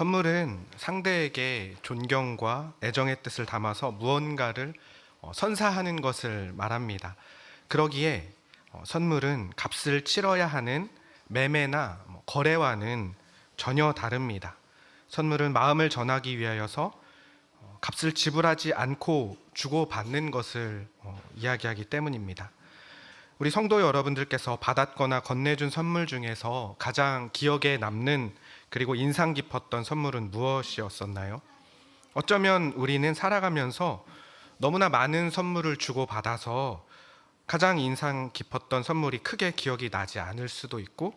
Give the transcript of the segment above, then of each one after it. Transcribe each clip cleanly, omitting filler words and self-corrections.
선물은 상대에게 존경과 애정의 뜻을 담아서 무언가를 선사하는 것을 말합니다. 그러기에 선물은 값을 치러야 하는 매매나 거래와는 전혀 다릅니다. 선물은 마음을 전하기 위하여서 값을 지불하지 않고 주고받는 것을 이야기하기 때문입니다. 우리 성도 여러분들께서 받았거나 건네준 선물 중에서 가장 기억에 남는 그리고 인상 깊었던 선물은 무엇이었었나요? 어쩌면 우리는 살아가면서 너무나 많은 선물을 주고받아서 가장 인상 깊었던 선물이 크게 기억이 나지 않을 수도 있고,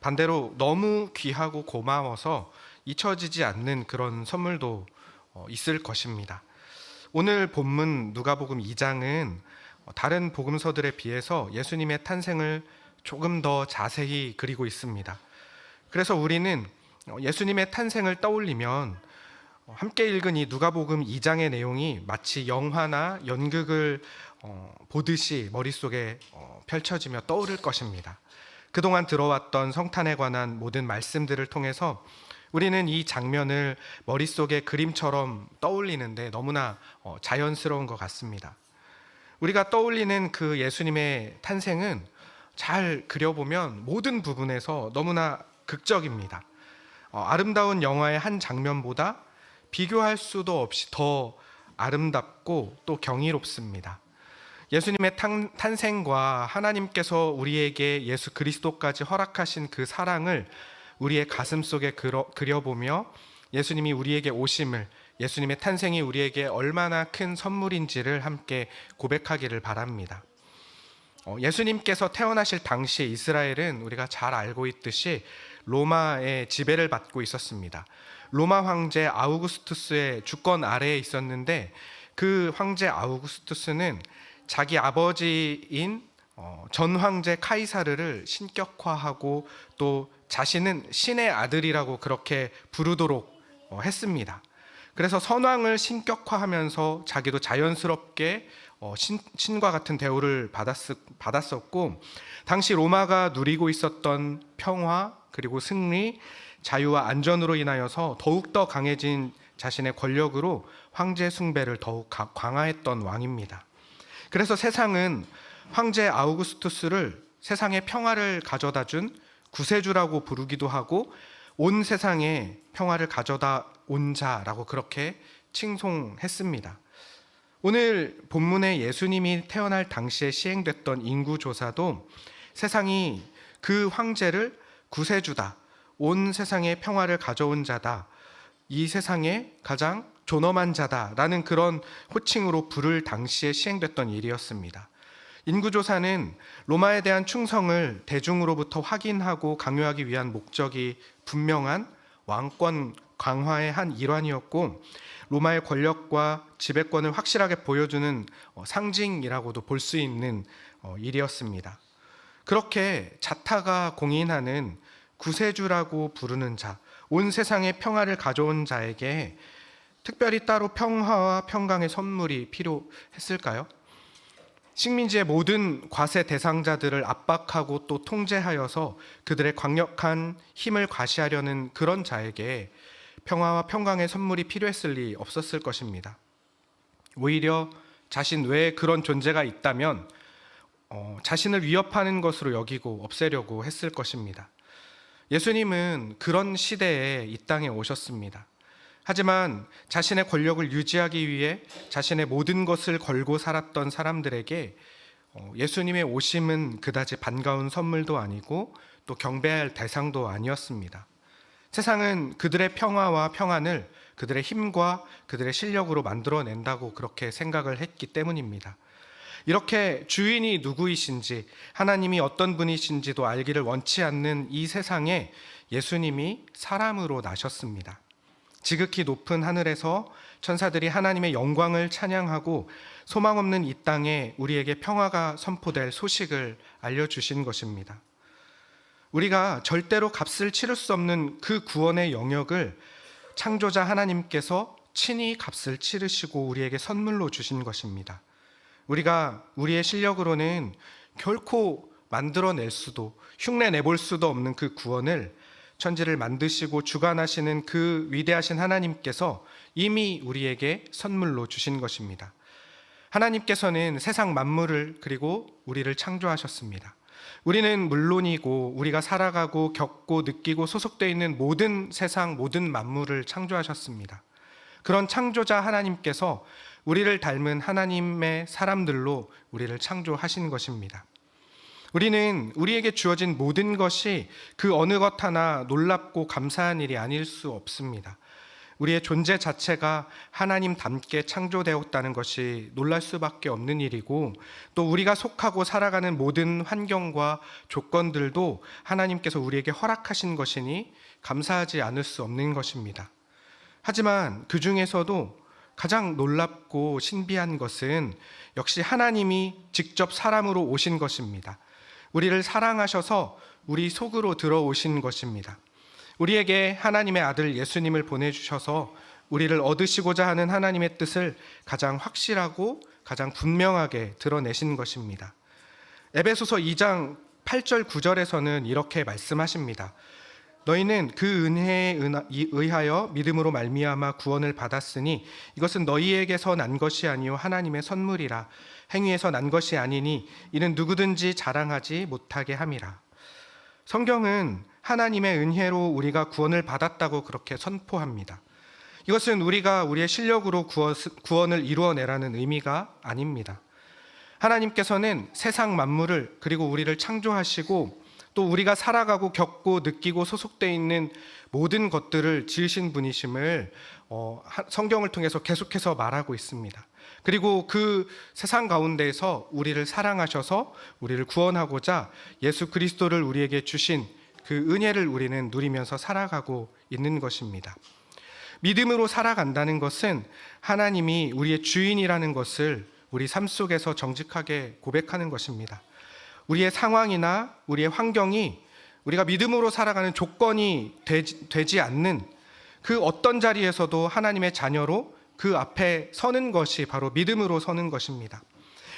반대로 너무 귀하고 고마워서 잊혀지지 않는 그런 선물도 있을 것입니다. 오늘 본문 누가복음 2장은 다른 복음서들에 비해서 예수님의 탄생을 조금 더 자세히 그리고 있습니다. 그래서 우리는 예수님의 탄생을 떠올리면 함께 읽은 이 누가복음 2장의 내용이 마치 영화나 연극을 보듯이 머릿속에 펼쳐지며 떠오를 것입니다. 그동안 들어왔던 성탄에 관한 모든 말씀들을 통해서 우리는 이 장면을 머릿속에 그림처럼 떠올리는데 너무나 자연스러운 것 같습니다. 우리가 떠올리는 그 예수님의 탄생은 잘 그려보면 모든 부분에서 너무나 극적입니다. 아름다운 영화의 한 장면보다 비교할 수도 없이 더 아름답고 또 경이롭습니다. 예수님의 탄생과 하나님께서 우리에게 예수 그리스도까지 허락하신 그 사랑을 우리의 가슴 속에 그려보며 예수님이 우리에게 오심을, 예수님의 탄생이 우리에게 얼마나 큰 선물인지를 함께 고백하기를 바랍니다. 예수님께서 태어나실 당시 이스라엘은 우리가 잘 알고 있듯이 로마의 지배를 받고 있었습니다. 로마 황제 아우구스투스의 주권 아래에 있었는데, 그 황제 아우구스투스는 자기 아버지인 전 황제 카이사르를 신격화하고 또 자신은 신의 아들이라고 그렇게 부르도록 했습니다. 그래서 선왕을 신격화하면서 자기도 자연스럽게 신과 같은 대우를 받았었고, 당시 로마가 누리고 있었던 평화 그리고 승리, 자유와 안전으로 인하여서 더욱더 강해진 자신의 권력으로 황제 숭배를 더욱 강화했던 왕입니다. 그래서 세상은 황제 아우구스투스를 세상에 평화를 가져다 준 구세주라고 부르기도 하고, 온 세상에 평화를 가져다 온 자라고 그렇게 칭송했습니다. 오늘 본문에 예수님이 태어날 당시에 시행됐던 인구조사도 세상이 그 황제를 구세주다, 온 세상에 평화를 가져온 자다, 이 세상에 가장 존엄한 자다라는 그런 호칭으로 부를 당시에 시행됐던 일이었습니다. 인구조사는 로마에 대한 충성을 대중으로부터 확인하고 강요하기 위한 목적이 분명한 왕권 강화의 한 일환이었고, 로마의 권력과 지배권을 확실하게 보여주는 상징이라고도 볼 수 있는 일이었습니다. 그렇게 자타가 공인하는 구세주라고 부르는 자, 온 세상에 평화를 가져온 자에게 특별히 따로 평화와 평강의 선물이 필요했을까요? 식민지의 모든 과세 대상자들을 압박하고 또 통제하여서 그들의 강력한 힘을 과시하려는 그런 자에게 평화와 평강의 선물이 필요했을 리 없었을 것입니다. 오히려 자신 외에 그런 존재가 있다면 자신을 위협하는 것으로 여기고 없애려고 했을 것입니다. 예수님은 그런 시대에 이 땅에 오셨습니다. 하지만 자신의 권력을 유지하기 위해 자신의 모든 것을 걸고 살았던 사람들에게 예수님의 오심은 그다지 반가운 선물도 아니고 또 경배할 대상도 아니었습니다. 세상은 그들의 평화와 평안을 그들의 힘과 그들의 실력으로 만들어낸다고 그렇게 생각을 했기 때문입니다. 이렇게 주인이 누구이신지, 하나님이 어떤 분이신지도 알기를 원치 않는 이 세상에 예수님이 사람으로 나셨습니다. 지극히 높은 하늘에서 천사들이 하나님의 영광을 찬양하고 소망 없는 이 땅에 우리에게 평화가 선포될 소식을 알려주신 것입니다. 우리가 절대로 값을 치를 수 없는 그 구원의 영역을 창조자 하나님께서 친히 값을 치르시고 우리에게 선물로 주신 것입니다. 우리가 우리의 실력으로는 결코 만들어낼 수도 흉내 내볼 수도 없는 그 구원을 천지를 만드시고 주관하시는 그 위대하신 하나님께서 이미 우리에게 선물로 주신 것입니다. 하나님께서는 세상 만물을 그리고 우리를 창조하셨습니다. 우리는 물론이고 우리가 살아가고 겪고 느끼고 소속되어 있는 모든 세상 모든 만물을 창조하셨습니다. 그런 창조자 하나님께서 우리를 닮은 하나님의 사람들로 우리를 창조하신 것입니다. 우리는 우리에게 주어진 모든 것이 그 어느 것 하나 놀랍고 감사한 일이 아닐 수 없습니다. 우리의 존재 자체가 하나님답게 창조되었다는 것이 놀랄 수밖에 없는 일이고, 또 우리가 속하고 살아가는 모든 환경과 조건들도 하나님께서 우리에게 허락하신 것이니 감사하지 않을 수 없는 것입니다. 하지만 그 중에서도 가장 놀랍고 신비한 것은 역시 하나님이 직접 사람으로 오신 것입니다. 우리를 사랑하셔서 우리 속으로 들어오신 것입니다. 우리에게 하나님의 아들 예수님을 보내주셔서 우리를 얻으시고자 하는 하나님의 뜻을 가장 확실하고 가장 분명하게 드러내신 것입니다. 에베소서 2장 8절 9절에서는 이렇게 말씀하십니다. 너희는 그 은혜에 의하여 믿음으로 말미암아 구원을 받았으니 이것은 너희에게서 난 것이 아니요 하나님의 선물이라. 행위에서 난 것이 아니니 이는 누구든지 자랑하지 못하게 함이라. 성경은 하나님의 은혜로 우리가 구원을 받았다고 그렇게 선포합니다. 이것은 우리가 우리의 실력으로 구원을 이루어내라는 의미가 아닙니다. 하나님께서는 세상 만물을 그리고 우리를 창조하시고 또 우리가 살아가고 겪고 느끼고 소속되어 있는 모든 것들을 지으신 분이심을 성경을 통해서 계속해서 말하고 있습니다. 그리고 그 세상 가운데에서 우리를 사랑하셔서 우리를 구원하고자 예수 그리스도를 우리에게 주신 그 은혜를 우리는 누리면서 살아가고 있는 것입니다. 믿음으로 살아간다는 것은 하나님이 우리의 주인이라는 것을 우리 삶 속에서 정직하게 고백하는 것입니다. 우리의 상황이나 우리의 환경이 우리가 믿음으로 살아가는 조건이 되지 않는 그 어떤 자리에서도 하나님의 자녀로 그 앞에 서는 것이 바로 믿음으로 서는 것입니다.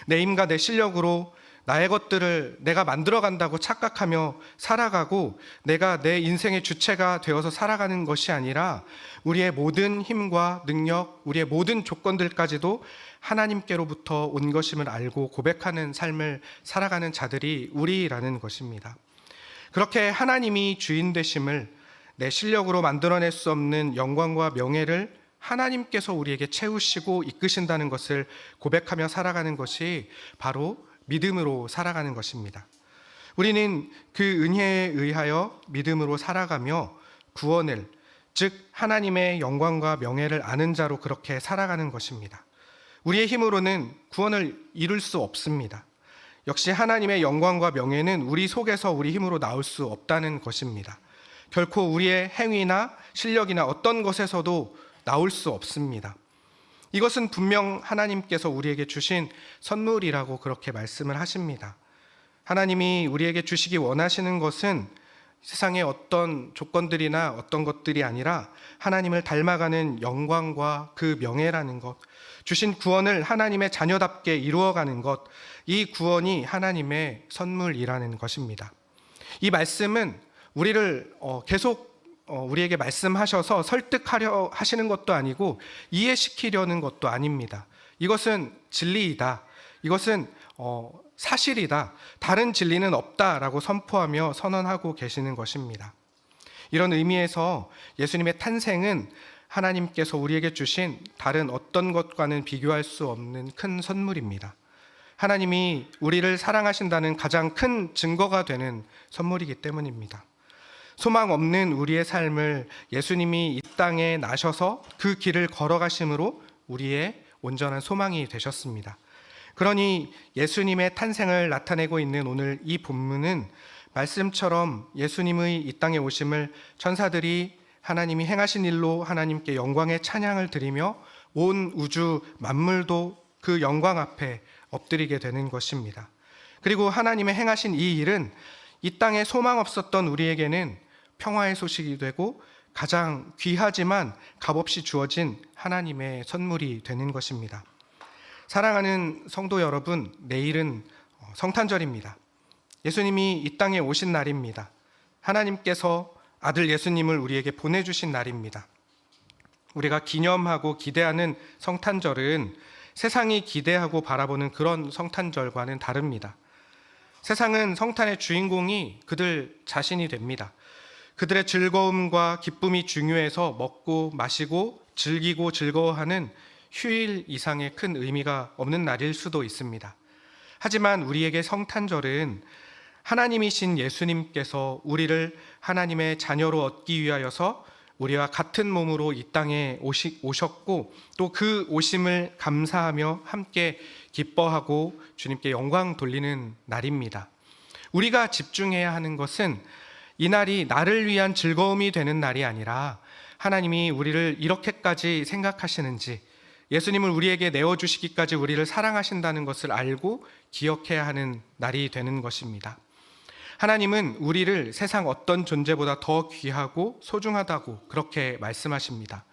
내 힘과 내 실력으로 나의 것들을 내가 만들어간다고 착각하며 살아가고 내가 내 인생의 주체가 되어서 살아가는 것이 아니라 우리의 모든 힘과 능력, 우리의 모든 조건들까지도 하나님께로부터 온 것임을 알고 고백하는 삶을 살아가는 자들이 우리라는 것입니다. 그렇게 하나님이 주인 되심을 내 실력으로 만들어낼 수 없는 영광과 명예를 하나님께서 우리에게 채우시고 이끄신다는 것을 고백하며 살아가는 것이 바로 믿음으로 살아가는 것입니다. 우리는 그 은혜에 의하여 믿음으로 살아가며 구원을, 즉 하나님의 영광과 명예를 아는 자로 그렇게 살아가는 것입니다. 우리의 힘으로는 구원을 이룰 수 없습니다. 역시 하나님의 영광과 명예는 우리 속에서 우리 힘으로 나올 수 없다는 것입니다. 결코 우리의 행위나 실력이나 어떤 것에서도 나올 수 없습니다. 이것은 분명 하나님께서 우리에게 주신 선물이라고 그렇게 말씀을 하십니다. 하나님이 우리에게 주시기 원하시는 것은 세상의 어떤 조건들이나 어떤 것들이 아니라 하나님을 닮아가는 영광과 그 명예라는 것, 주신 구원을 하나님의 자녀답게 이루어가는 것, 이 구원이 하나님의 선물이라는 것입니다. 이 말씀은 우리를 계속 우리에게 말씀하셔서 설득하려 하시는 것도 아니고 이해시키려는 것도 아닙니다. 이것은 진리이다. 이것은 사실이다. 다른 진리는 없다라고 선포하며 선언하고 계시는 것입니다. 이런 의미에서 예수님의 탄생은 하나님께서 우리에게 주신 다른 어떤 것과는 비교할 수 없는 큰 선물입니다. 하나님이 우리를 사랑하신다는 가장 큰 증거가 되는 선물이기 때문입니다. 소망 없는 우리의 삶을 예수님이 이 땅에 나셔서 그 길을 걸어가심으로 우리의 온전한 소망이 되셨습니다. 그러니 예수님의 탄생을 나타내고 있는 오늘 이 본문은 말씀처럼 예수님의 이 땅에 오심을 천사들이 하나님이 행하신 일로 하나님께 영광의 찬양을 드리며 온 우주 만물도 그 영광 앞에 엎드리게 되는 것입니다. 그리고 하나님의 행하신 이 일은 이 땅에 소망 없었던 우리에게는 평화의 소식이 되고 가장 귀하지만 값없이 주어진 하나님의 선물이 되는 것입니다. 사랑하는 성도 여러분, 내일은 성탄절입니다. 예수님이 이 땅에 오신 날입니다. 하나님께서 아들 예수님을 우리에게 보내주신 날입니다. 우리가 기념하고 기대하는 성탄절은 세상이 기대하고 바라보는 그런 성탄절과는 다릅니다. 세상은 성탄의 주인공이 그들 자신이 됩니다. 그들의 즐거움과 기쁨이 중요해서 먹고 마시고 즐기고 즐거워하는 휴일 이상의 큰 의미가 없는 날일 수도 있습니다. 하지만 우리에게 성탄절은 하나님이신 예수님께서 우리를 하나님의 자녀로 얻기 위하여서 우리와 같은 몸으로 이 땅에 오셨고 또 그 오심을 감사하며 함께 기뻐하고 주님께 영광 돌리는 날입니다. 우리가 집중해야 하는 것은 이 날이 나를 위한 즐거움이 되는 날이 아니라 하나님이 우리를 이렇게까지 생각하시는지, 예수님을 우리에게 내어주시기까지 우리를 사랑하신다는 것을 알고 기억해야 하는 날이 되는 것입니다. 하나님은 우리를 세상 어떤 존재보다 더 귀하고 소중하다고 그렇게 말씀하십니다.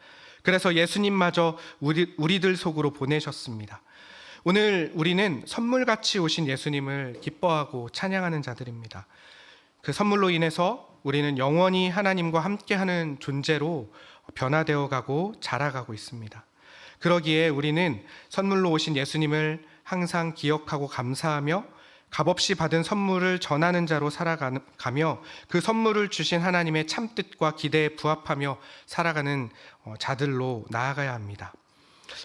그래서 예수님마저 우리들 속으로 보내셨습니다. 오늘 우리는 선물같이 오신 예수님을 기뻐하고 찬양하는 자들입니다. 그 선물로 인해서 우리는 영원히 하나님과 함께하는 존재로 변화되어 가고 자라가고 있습니다. 그러기에 우리는 선물로 오신 예수님을 항상 기억하고 감사하며 값없이 받은 선물을 전하는 자로 살아가며 그 선물을 주신 하나님의 참뜻과 기대에 부합하며 살아가는 자들로 나아가야 합니다.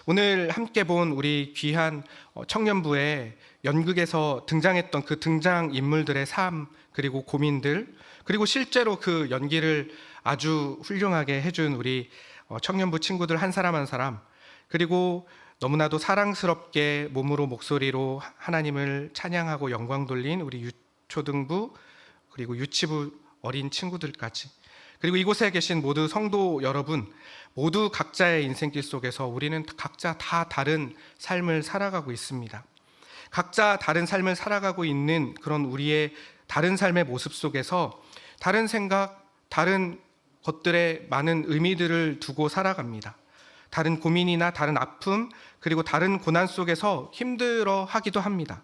오늘 함께 본 우리 귀한 청년부의 연극에서 등장했던 그 등장인물들의 삶, 그리고 고민들, 그리고 실제로 그 연기를 아주 훌륭하게 해준 우리 청년부 친구들 한 사람 한 사람, 그리고 너무나도 사랑스럽게 몸으로 목소리로 하나님을 찬양하고 영광 돌린 우리 유초등부, 그리고 유치부 어린 친구들까지, 그리고 이곳에 계신 모두 성도 여러분, 모두 각자의 인생길 속에서 우리는 각자 다 다른 삶을 살아가고 있습니다. 각자 다른 삶을 살아가고 있는 그런 우리의 다른 삶의 모습 속에서 다른 생각, 다른 것들의 많은 의미들을 두고 살아갑니다. 다른 고민이나 다른 아픔, 그리고 다른 고난 속에서 힘들어 하기도 합니다.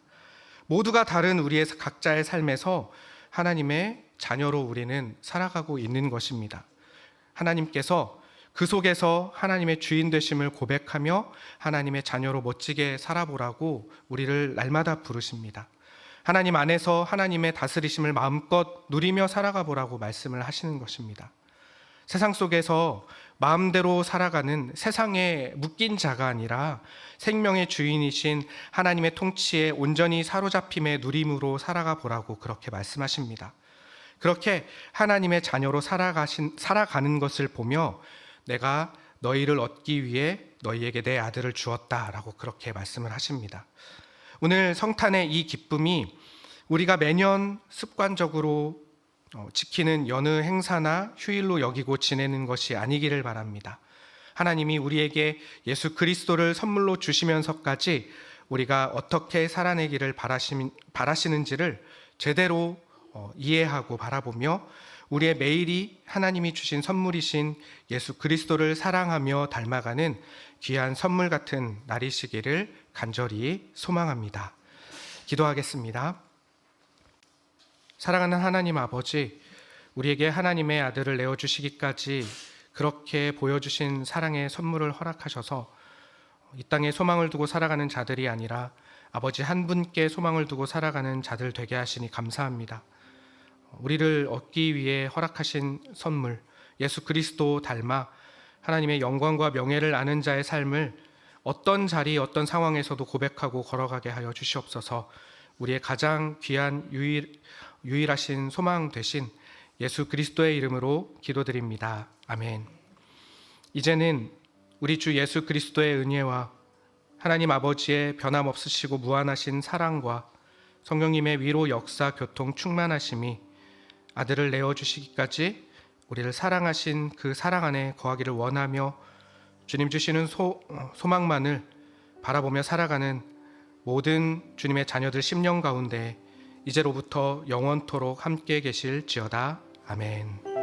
모두가 다른 우리의 각자의 삶에서 하나님의 자녀로 우리는 살아가고 있는 것입니다. 하나님께서 그 속에서 하나님의 주인 되심을 고백하며 하나님의 자녀로 멋지게 살아보라고 우리를 날마다 부르십니다. 하나님 안에서 하나님의 다스리심을 마음껏 누리며 살아가 보라고 말씀을 하시는 것입니다. 세상 속에서 마음대로 살아가는 세상에 묶인 자가 아니라 생명의 주인이신 하나님의 통치에 온전히 사로잡힘의 누림으로 살아가 보라고 그렇게 말씀하십니다. 그렇게 하나님의 자녀로 살아가는 것을 보며 내가 너희를 얻기 위해 너희에게 내 아들을 주었다라고 그렇게 말씀을 하십니다. 오늘 성탄의 이 기쁨이 우리가 매년 습관적으로 지키는 여느 행사나 휴일로 여기고 지내는 것이 아니기를 바랍니다. 하나님이 우리에게 예수 그리스도를 선물로 주시면서까지 우리가 어떻게 살아내기를 바라시는지를 제대로 이해하고 바라보며 우리의 매일이 하나님이 주신 선물이신 예수 그리스도를 사랑하며 닮아가는 귀한 선물 같은 날이시기를 간절히 소망합니다. 기도하겠습니다. 사랑하는 하나님 아버지, 우리에게 하나님의 아들을 내어주시기까지 그렇게 보여주신 사랑의 선물을 허락하셔서 이 땅에 소망을 두고 살아가는 자들이 아니라 아버지 한 분께 소망을 두고 살아가는 자들 되게 하시니 감사합니다. 우리를 얻기 위해 허락하신 선물, 예수 그리스도 닮아 하나님의 영광과 명예를 아는 자의 삶을 어떤 자리, 어떤 상황에서도 고백하고 걸어가게 하여 주시옵소서. 우리의 가장 귀한 유일하신 소망 되신 예수 그리스도의 이름으로 기도드립니다. 아멘. 이제는 우리 주 예수 그리스도의 은혜와 하나님 아버지의 변함없으시고 무한하신 사랑과 성령님의 위로 역사 교통 충만하심이 아들을 내어주시기까지 우리를 사랑하신 그 사랑 안에 거하기를 원하며 주님 주시는 소망만을 바라보며 살아가는 모든 주님의 자녀들 심령 가운데 이제로부터 영원토록 함께 계실지어다. 아멘.